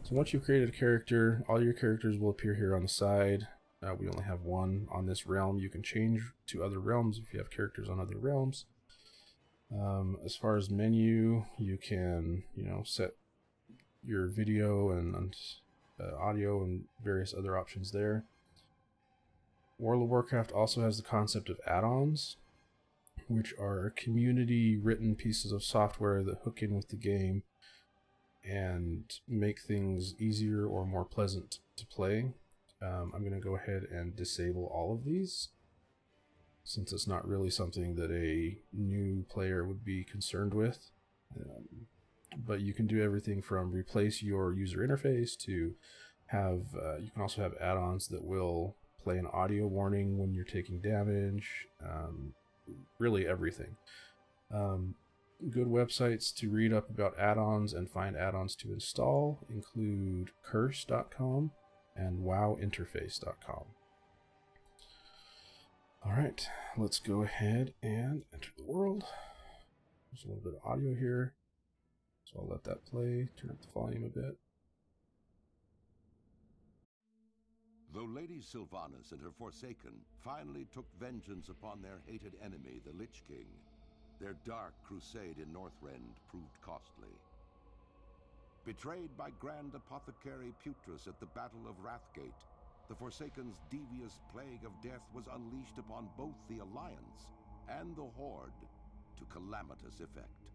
So once you've created a character, all your characters will appear here on the side. We only have one on this realm. You can change to other realms if you have characters on other realms. As far as menu, you can, set your video and audio and various other options there. World of Warcraft also has the concept of add-ons, which are community-written pieces of software that hook in with the game and make things easier or more pleasant to play. I'm going to go ahead and disable all of these, since it's not really something that a new player would be concerned with. But you can do everything from replace your user interface to have, you can also have add-ons that will play an audio warning when you're taking damage, really everything. Good websites to read up about add-ons and find add-ons to install include curse.com and wowinterface.com. Alright, let's go ahead and enter the world. There's a little bit of audio here, so I'll let that play, turn up the volume a bit. Though Lady Sylvanas and her Forsaken finally took vengeance upon their hated enemy, the Lich King, their dark crusade in Northrend proved costly. Betrayed by Grand Apothecary Putrus at the Battle of Wrathgate, the Forsaken's devious plague of death was unleashed upon both the Alliance and the Horde to calamitous effect.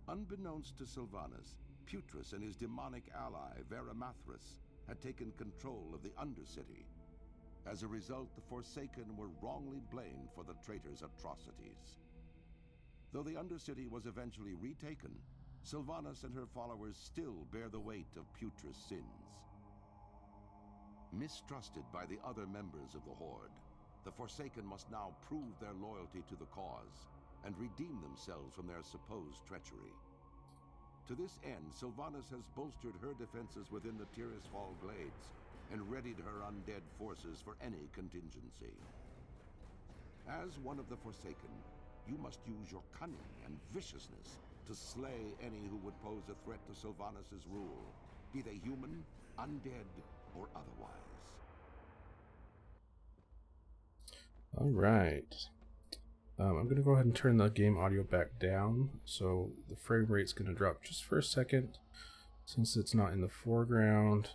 Unbeknownst to Sylvanas, Putrus and his demonic ally, Veramathras, had taken control of the Undercity. As a result, the Forsaken were wrongly blamed for the traitor's atrocities. Though the Undercity was eventually retaken, Sylvanas and her followers still bear the weight of Putrus' sins. Mistrusted by the other members of the Horde, the Forsaken must now prove their loyalty to the cause and redeem themselves from their supposed treachery. To this end, Sylvanas has bolstered her defenses within the Tirisfal Glades and readied her undead forces for any contingency. As one of the Forsaken, you must use your cunning and viciousness to slay any who would pose a threat to Sylvanas' rule, be they human, undead, or otherwise. All right. I'm going to go ahead and turn the game audio back down, so the frame rate's going to drop just for a second, since it's not in the foreground.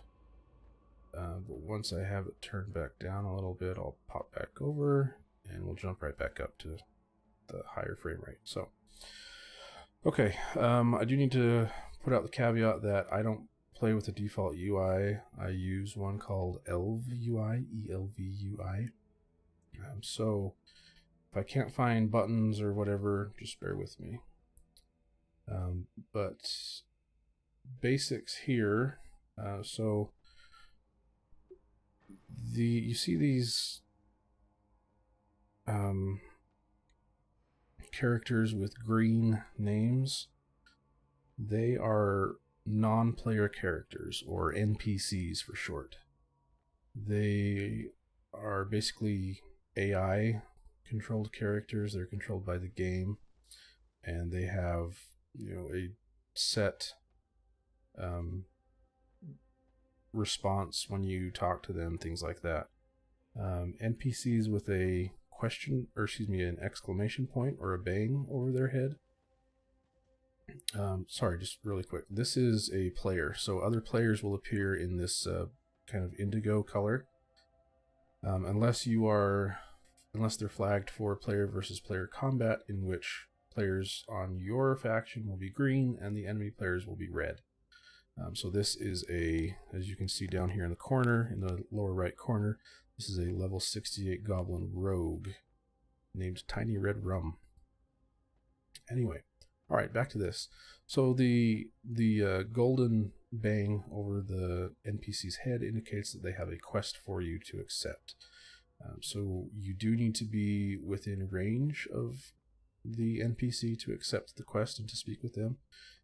But once I have it turned back down a little bit, I'll pop back over, and we'll jump right back up to the higher frame rate. So, okay, I do need to put out the caveat that I don't play with the default UI. I use one called ElvUI, E-L-V-U-I. So if I can't find buttons or whatever, just bear with me. But basics here. So you see these characters with green names. They are non-player characters, or NPCs for short. They are basically AI controlled characters. They're controlled by the game, and they have, a set response when you talk to them, things like that. NPCs with a question, or an exclamation point or a bang over their head. Sorry, just really quick. This is a player, so other players will appear in this kind of indigo color, unless they're flagged for player versus player combat, in which players on your faction will be green and the enemy players will be red. So this is as you can see down here in the corner, in the lower right corner, this is a level 68 goblin rogue named Tiny Red Rum. Anyway, all right, back to this. So the golden bang over the NPC's head indicates that they have a quest for you to accept. So you do need to be within range of the NPC to accept the quest and to speak with them.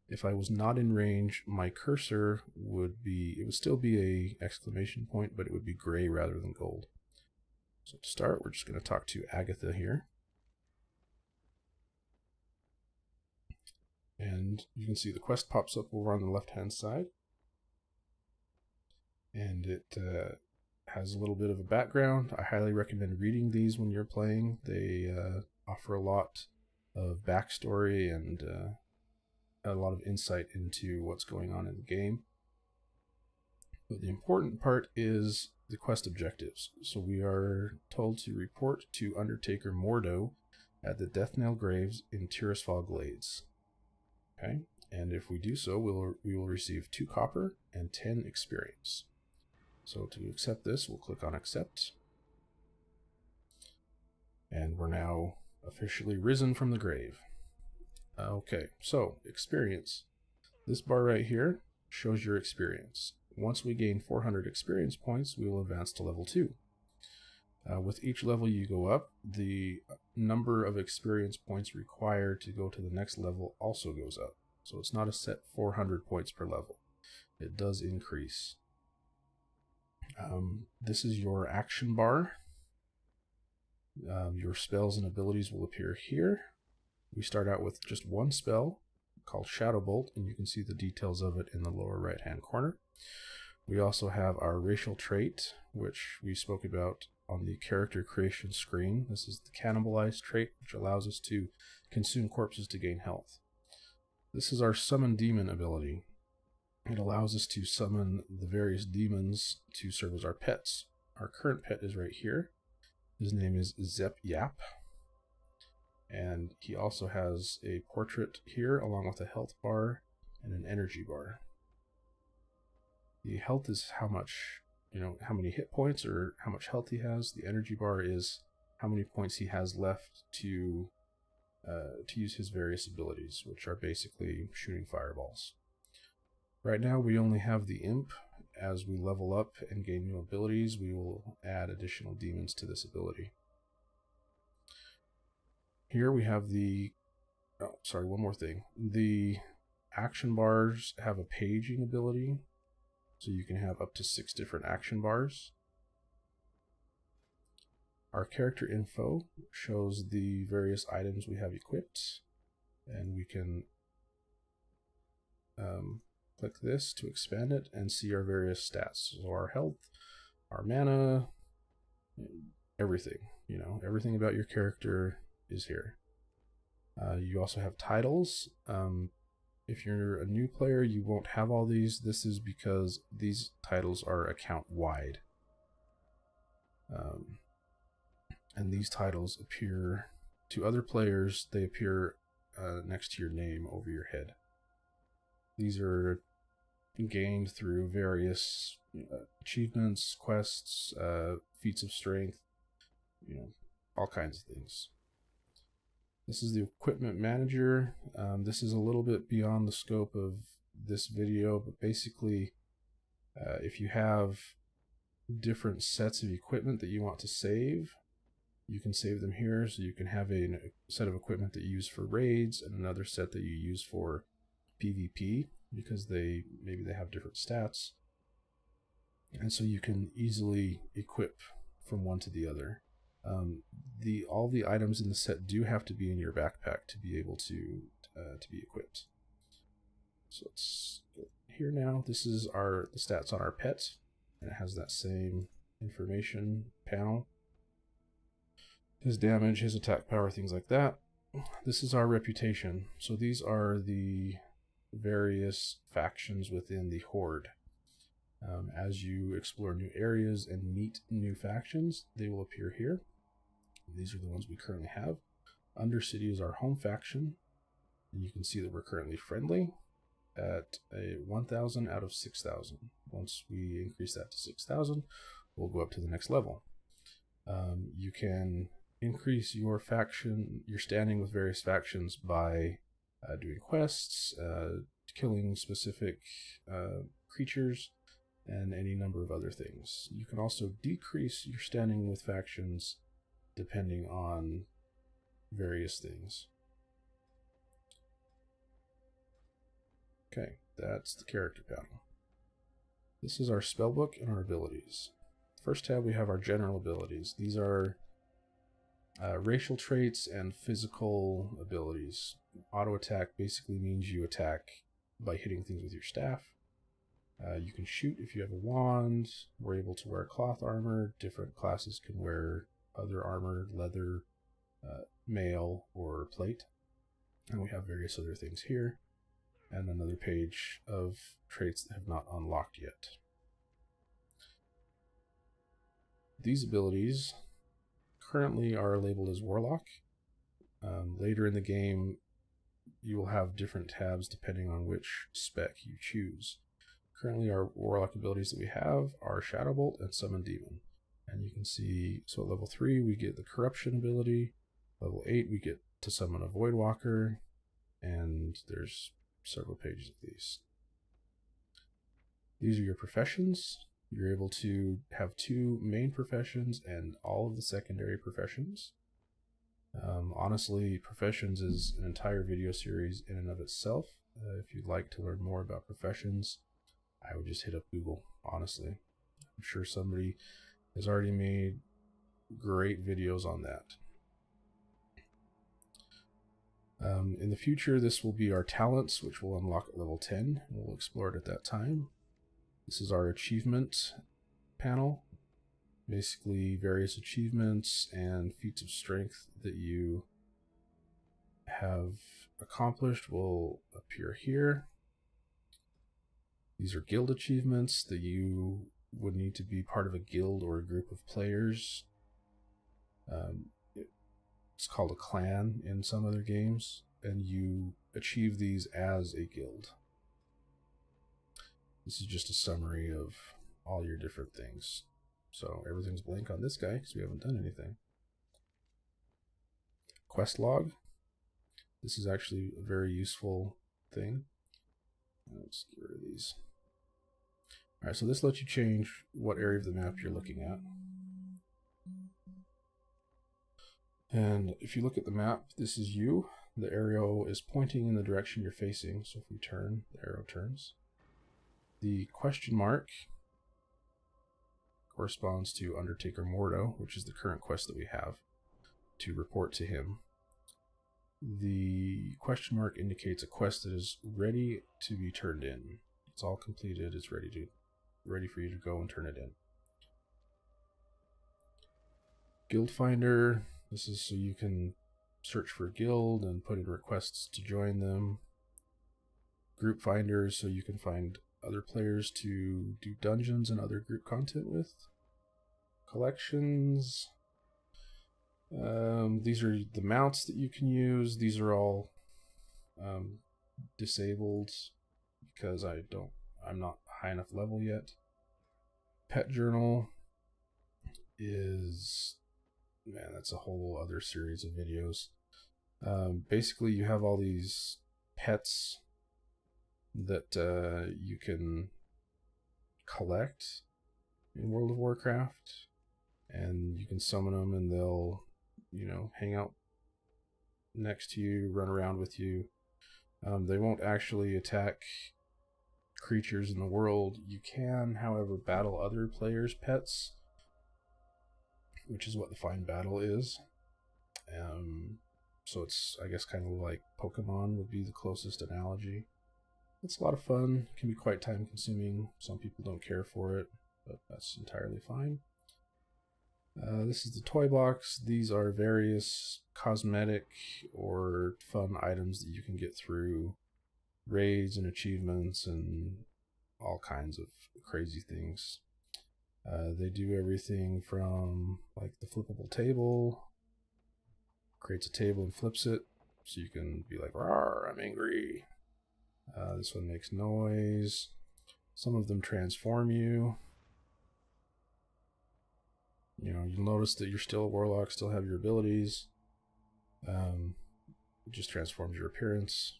If I was not in range, my cursor would still be a exclamation point, but it would be gray rather than gold. So to start, we're just going to talk to Agatha here. And you can see the quest pops up over on the left-hand side. and it has a little bit of a background. I highly recommend reading these when you're playing. They offer a lot of backstory and a lot of insight into what's going on in the game. But the important part is the quest objectives. So we are told to report to Undertaker Mordo at the Deathnail Graves in Tirisfal Glades. Okay, and if we do so, we will receive 2 copper and 10 experience. So to accept this, we'll click on accept. And we're now officially risen from the grave. Okay, so experience. This bar right here shows your experience. Once we gain 400 experience points, we will advance to level 2. With each level you go up, the number of experience points required to go to the next level also goes up. So it's not a set 400 points per level. It does increase. This is your action bar. Your spells and abilities will appear here. We start out with just one spell called Shadow Bolt, and you can see the details of it in the lower right hand corner. We also have our racial trait, which we spoke about on the character creation screen. This is the Cannibalize trait, which allows us to consume corpses to gain health. This is our Summon Demon ability. It allows us to summon the various demons to serve as our pets. Our current pet is right here. His name is Zep Yap. And he also has a portrait here along with a health bar and an energy bar. The health is how much, how many hit points or how much health he has. The energy bar is how many points he has left to use his various abilities, which are basically shooting fireballs. Right now we only have the Imp. As we level up and gain new abilities, we will add additional demons to this ability. Here we have one more thing. The action bars have a paging ability, so you can have up to 6 different action bars. Our character info shows the various items we have equipped, and we can click this to expand it and see our various stats. So our health, our mana, everything, everything about your character is here. You also have titles. If you're a new player, you won't have all these. This is because these titles are account wide. And these titles appear to other players. They appear next to your name over your head. These are gained through various achievements, quests, feats of strength, all kinds of things. This is the equipment manager. This is a little bit beyond the scope of this video, but basically, if you have different sets of equipment that you want to save, you can save them here. So you can have a set of equipment that you use for raids and another set that you use for PvP, because maybe they have different stats. And so you can easily equip from one to the other. All the items in the set do have to be in your backpack to be able to be equipped. So let's go here now. This is the stats on our pet, and it has that same information panel. His damage, his attack power, things like that. This is our reputation. So these are the various factions within the Horde. As you explore new areas and meet new factions, they will appear here. These are the ones we currently have. Undercity is our home faction, and you can see that we're currently friendly at a 1,000 out of 6,000. Once we increase that to 6,000, we'll go up to the next level. You can increase your standing with various factions by doing quests, killing specific creatures, and any number of other things. You can also decrease your standing with factions depending on various things. Okay, that's the character panel. This is our spellbook and our abilities. First tab, we have our general abilities. These are racial traits and physical abilities. Auto attack basically means you attack by hitting things with your staff. You can shoot if you have a wand. We're able to wear cloth armor. Different classes can wear other armor, leather, mail, or plate. And we have various other things here. And another page of traits that have not unlocked yet. These abilities currently are labeled as Warlock. Later in the game, you will have different tabs depending on which spec you choose. Currently, our Warlock abilities that we have are Shadow Bolt and Summon Demon. And you can see, so at level 3, we get the Corruption ability. Level 8, we get to summon a Voidwalker. And there's several pages of these. These are your professions. You're able to have 2 main professions and all of the secondary professions. Honestly, professions is an entire video series in and of itself. If you'd like to learn more about professions, I would just hit up Google, honestly. I'm sure somebody has already made great videos on that. In the future, this will be our talents, which will unlock at level 10. We'll explore it at that time. This is our achievement panel. Basically, various achievements and feats of strength that you have accomplished will appear here. These are guild achievements that you would need to be part of a guild or a group of players. It's called a clan in some other games, and you achieve these as a guild. This is just a summary of all your different things. So everything's blank on this guy because we haven't done anything. Quest log. This is actually a very useful thing. Let's get rid of these. Alright, so this lets you change what area of the map you're looking at. And if you look at the map, this is you. The arrow is pointing in the direction you're facing. So if we turn, the arrow turns. The question mark corresponds to Undertaker Mordo, which is the current quest that we have to report to him. The question mark indicates a quest that is ready to be turned in. It's all completed. It's ready for you to go and turn it in. Guild Finder. This is so you can search for a guild and put in requests to join them. Group Finder, so you can find other players to do dungeons and other group content with. Collections. These are the mounts that you can use. These are all disabled because I'm not high enough level yet. Pet journal is, man, that's a whole other series of videos. Basically, you have all these pets that you can collect in World of Warcraft, and you can summon them and they'll, hang out next to you, run around with you. They won't actually attack creatures in the world. You can, however, battle other players' pets, which is what the Find Battle is. So it's, I guess, kind of like Pokemon would be the closest analogy. It's a lot of fun. It can be quite time consuming. Some people don't care for it, but that's entirely fine. This is the toy box. These are various cosmetic or fun items that you can get through raids and achievements and all kinds of crazy things. They do everything from like the flippable table, creates a table and flips it so you can be like, "Rawr, I'm angry." This one makes noise. Some of them transform you. You'll notice that you're still a warlock, still have your abilities. It just transforms your appearance.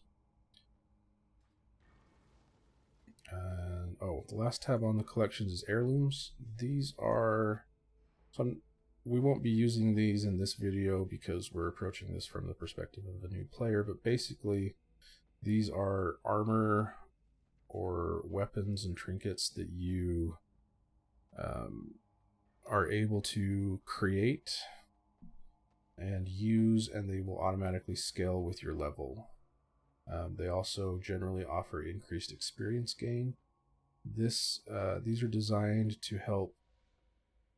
The last tab on the collections is heirlooms. These are... we won't be using these in this video because we're approaching this from the perspective of a new player, but basically these are armor or weapons and trinkets that you are able to create and use, and they will automatically scale with your level. They also generally offer increased experience gain. These are designed to help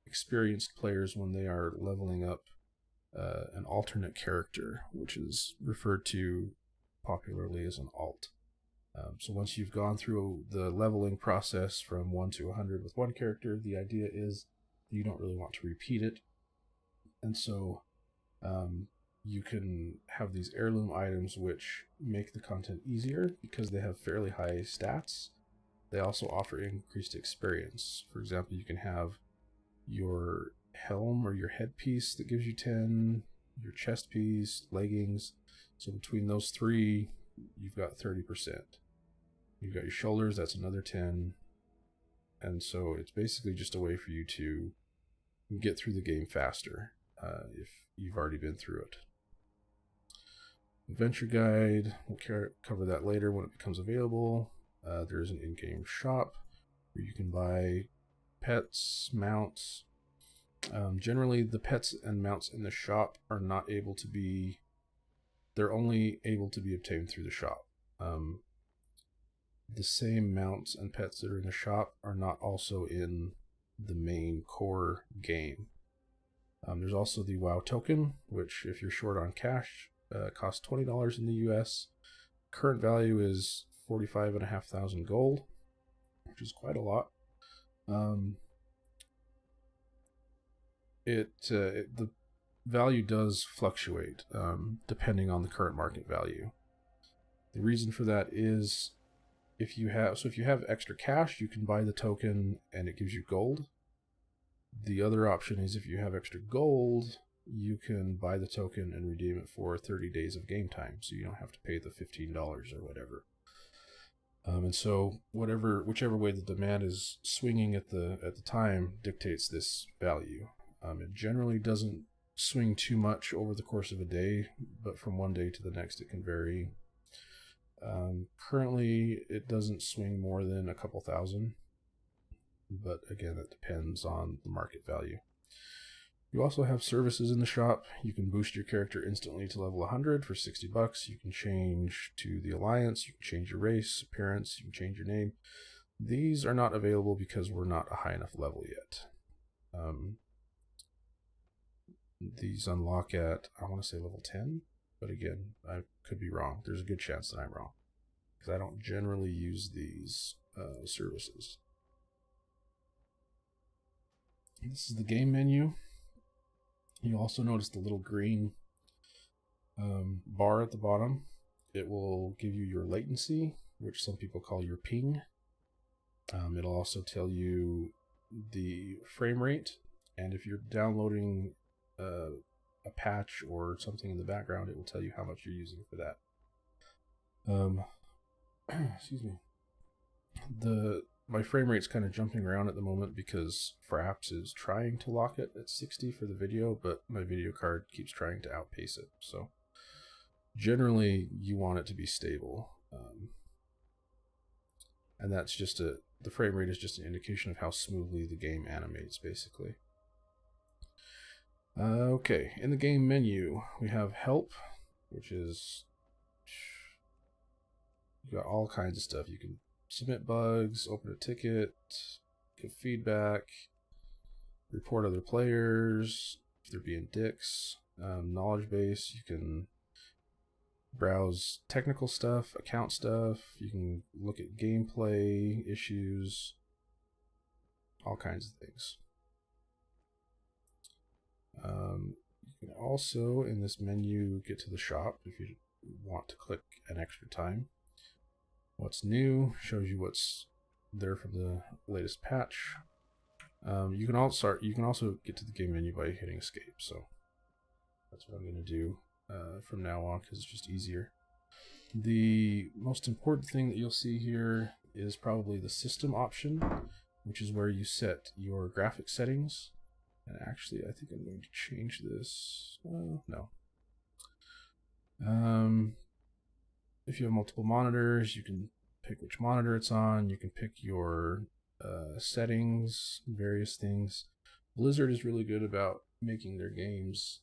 experienced players when they are leveling up an alternate character, which is referred to popularly as an alt. So once you've gone through the leveling process from 1 to 100 with one character, the idea is that you don't really want to repeat it. And so you can have these heirloom items which make the content easier because they have fairly high stats. They also offer increased experience. For example, you can have your helm or your headpiece that gives you 10, your chest piece, leggings. So between those three, you've got 30%. You've got your shoulders, that's another 10. And so it's basically just a way for you to get through the game faster if you've already been through it. Adventure guide, we'll cover that later when it becomes available. There's an in-game shop where you can buy pets, mounts. Generally, the pets and mounts in the shop are not able to be... They're only able to be obtained through the shop. The same mounts and pets that are in the shop are not also in the main core game. There's also the WoW token, which if you're short on cash, costs $20 in the US. Current value is 45,500 gold, which is quite a lot. The value does fluctuate depending on the current market value. The reason for that is if you have extra cash, you can buy the token and it gives you gold. The other option is if you have extra gold, you can buy the token and redeem it for 30 days of game time, so you don't have to pay the $15 or whatever. And so whichever way the demand is swinging at the time dictates this value. It generally doesn't swing too much over the course of a day, but from one day to the next it can vary. Currently, it doesn't swing more than a couple thousand, but again, that depends on the market value. You also have services in the shop. You can boost your character instantly to level 100 for $60. You can change to the Alliance. You can change your race, appearance. You can change your name. These are not available because we're not a high enough level yet. These unlock at, I want to say level 10, but again, I could be wrong. There's a good chance that I'm wrong because I don't generally use these services. This is the game menu. You'll also notice the little green bar at the bottom. It will give you your latency, which some people call your ping. It'll also tell you the frame rate, and if you're downloading a patch or something in the background, it will tell you how much you're using for that. Excuse me. My frame rate's kind of jumping around at the moment because Fraps is trying to lock it at 60 for the video, but my video card keeps trying to outpace it. So generally, you want it to be stable, and that's just the frame rate is just an indication of how smoothly the game animates, basically. Okay, in the game menu, we have help, which is, you got all kinds of stuff. You can submit bugs, open a ticket, give feedback, report other players if they're being dicks. Knowledge base, you can browse technical stuff, account stuff, you can look at gameplay issues, all kinds of things. You can also, in this menu, get to the shop if you want to click an extra time. What's new shows you what's there from the latest patch. You can also get to the game menu by hitting escape. So that's what I'm going to do from now on because it's just easier. The most important thing that you'll see here is probably the system option, which is where you set your graphic settings. And actually, I think I'm going to change this. No. If you have multiple monitors, you can pick which monitor it's on. You can pick your settings, various things. Blizzard is really good about making their games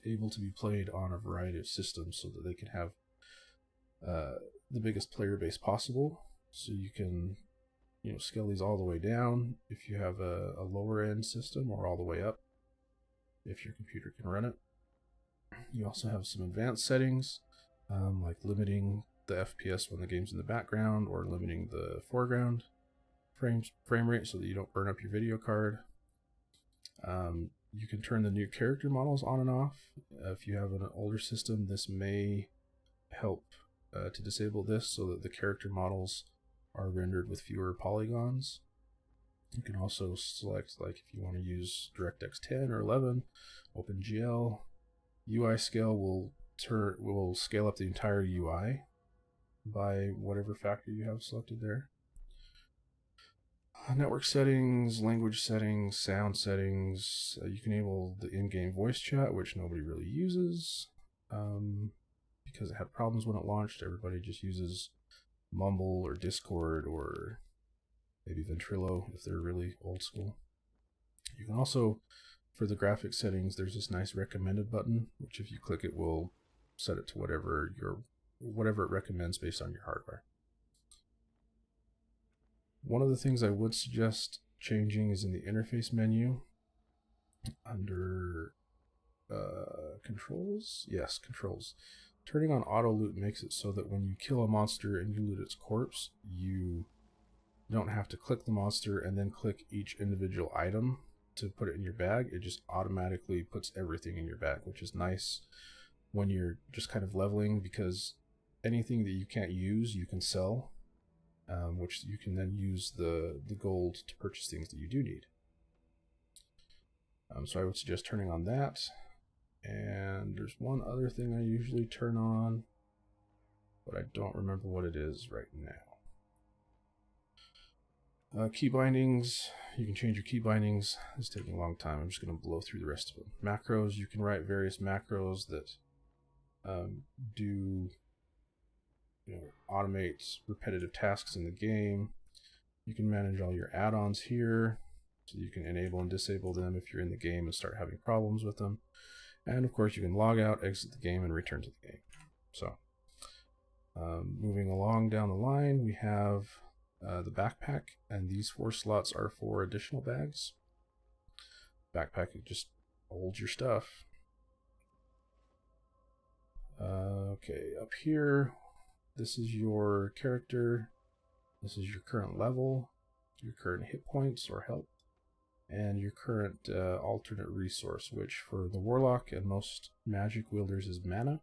able to be played on a variety of systems so that they can have the biggest player base possible. So you can, scale these all the way down if you have a lower end system, or all the way up if your computer can run it. You also have some advanced settings, like limiting the FPS when the game's in the background, or limiting the foreground frame rate so that you don't burn up your video card. You can turn the new character models on and off. If you have an older system, this may help to disable this so that the character models are rendered with fewer polygons. You can also select, like, if you want to use DirectX 10 or 11, OpenGL. UI scale will scale up the entire UI by whatever factor you have selected there. Network settings, language settings, sound settings. You can enable the in-game voice chat, which nobody really uses because it had problems when it launched. Everybody just uses Mumble or Discord or maybe Ventrilo if they're really old school. You can also, for the graphic settings, there's this nice recommended button, which if you click it will set it to whatever it recommends based on your hardware. One of the things I would suggest changing is in the interface menu under controls. Yes, controls. Turning on auto loot makes it so that when you kill a monster and you loot its corpse, you don't have to click the monster and then click each individual item to put it in your bag. It just automatically puts everything in your bag, which is nice when you're just kind of leveling, because anything that you can't use you can sell, which you can then use the gold to purchase things that you do need. So I would suggest turning on that. And there's one other thing I usually turn on, but I don't remember what it is right now. Key bindings. You can change your key bindings. It's taking a long time. I'm just going to blow through the rest of them. Macros. You can write various macros that do automate repetitive tasks in the game. You can manage all your add-ons here, so you can enable and disable them if you're in the game and start having problems with them. And of course you can log out, exit the game, and return to the game. So moving along down the line, we have the backpack, and these 4 slots are for additional bags. Backpack just holds your stuff. Okay, up here, this is your character, this is your current level, your current hit points or health, and your current alternate resource, which for the warlock and most magic wielders is mana.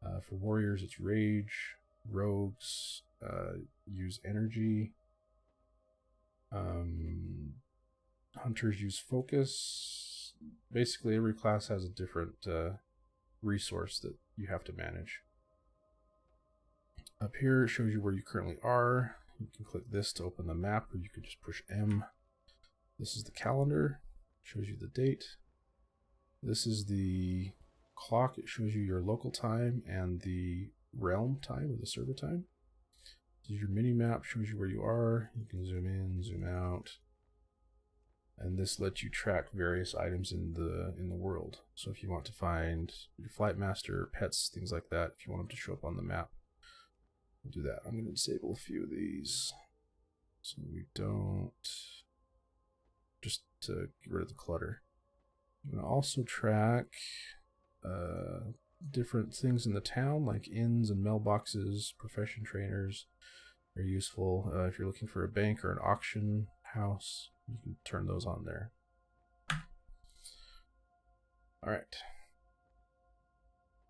For warriors it's rage, rogues use energy, hunters use focus. Basically every class has a different resource that you have to manage. Up here it shows you where you currently are. You can click this to open the map, or you can just push M. This is the calendar, shows you the date. This is the clock, it shows you your local time and the realm time, or the server time. This is your mini map, shows you where you are. You can zoom in, zoom out. And this lets you track various items in the world. So if you want to find your flight master, pets, things like that, if you want them to show up on the map, we'll do that. I'm going to disable a few of these so we don't, just to get rid of the clutter. I'm going to also track different things in the town, like inns and mailboxes. Profession trainers are useful. If you're looking for a bank or an auction house, you can turn those on there. Alright.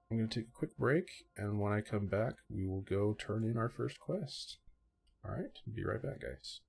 I'm going to take a quick break, and when I come back, we will go turn in our first quest. Alright, be right back, guys.